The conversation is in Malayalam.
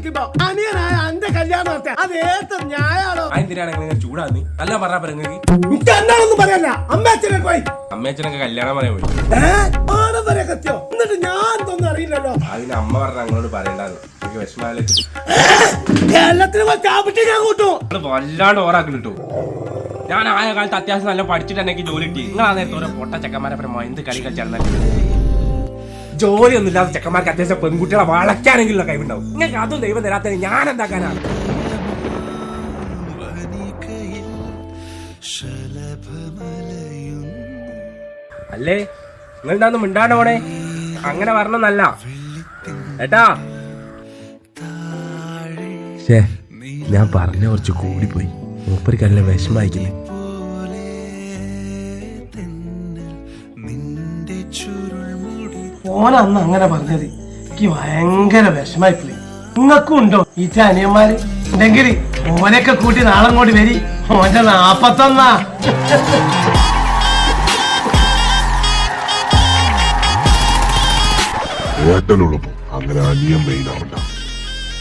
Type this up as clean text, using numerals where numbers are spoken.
വിളിക്കുമ്പോ അനിയനായ എന്റെ കല്യാണം നടത്താൻ അത് ഏത് ന്യായാണോ? എന്തിനാണ് നിങ്ങൾ ചൂടാന്ന് അല്ല പറഞ്ഞ പെരുങ്ങൾക്ക് എന്താണെന്നും പറയല്ല. അമ്മയച്ഛനെ പോയി അമ്മയച്ഛനൊക്കെ കല്യാണം പറയാൻ പോയി ആടെ വരെ കത്തിയോ? എന്നിട്ട് ഞാൻ ഒന്നും അറിയില്ലല്ലോ. അതിന് അമ്മ പറഞ്ഞ ഞങ്ങളോട് പറയണ്ടാന്ന് എനിക്ക് വിഷമാല എല്ലാത്തിനും ചാപ്പിട്ടി ഞാൻ കൂട്ടും. വല്ലാണ്ട് ഓറാക്കുന്നു കേട്ടോ. ഞാൻ ആയ കാലത്ത് അത്യാവശ്യം നല്ല പഠിച്ചിട്ട് എനിക്ക് ജോലി കിട്ടി. നിങ്ങൾ ആ നേരത്തെ ഓരോ പൊട്ട ചെക്കന്മാരെ എന്ത് കളി കളിച്ചാൽ ജോലിയൊന്നും ഇല്ലാത്ത ചെക്കന്മാർക്ക് അത്യാവശ്യം പെൺകുട്ടികളെ വളയ്ക്കാനെങ്കിലും കഴിവുണ്ടാവും. നിങ്ങൾക്ക് അതും ദൈവം തരാത്ത ഞാൻ എന്താക്കാനാണ്? അല്ലേ നിങ്ങൾ എന്താന്ന് മിണ്ടാണ്ട് പോണേ? അങ്ങനെ പറഞ്ഞല്ല ഏട്ടാ. ഞാൻ പറഞ്ഞ കുറച്ച് കൂടിപ്പോയി. മൂപ്പരിക്കല്ല വിഷമായിക്കുന്നു. ഓനന്ന് അങ്ങനെ പറഞ്ഞത് എനിക്ക് ഭയങ്കര വിഷമായി പോയി. നിങ്ങൾക്കും ഉണ്ടോ ഈറ്റ അനിയന്മാര്? ഉണ്ടെങ്കിൽ ഓനൊക്കെ കൂട്ടി നാളെ കൂടി വരി. ഓന്റെ 41 ഏട്ടനുള്ളപ്പോ അങ്ങനെ അനിയം മെയിൻ ആവണ്ട.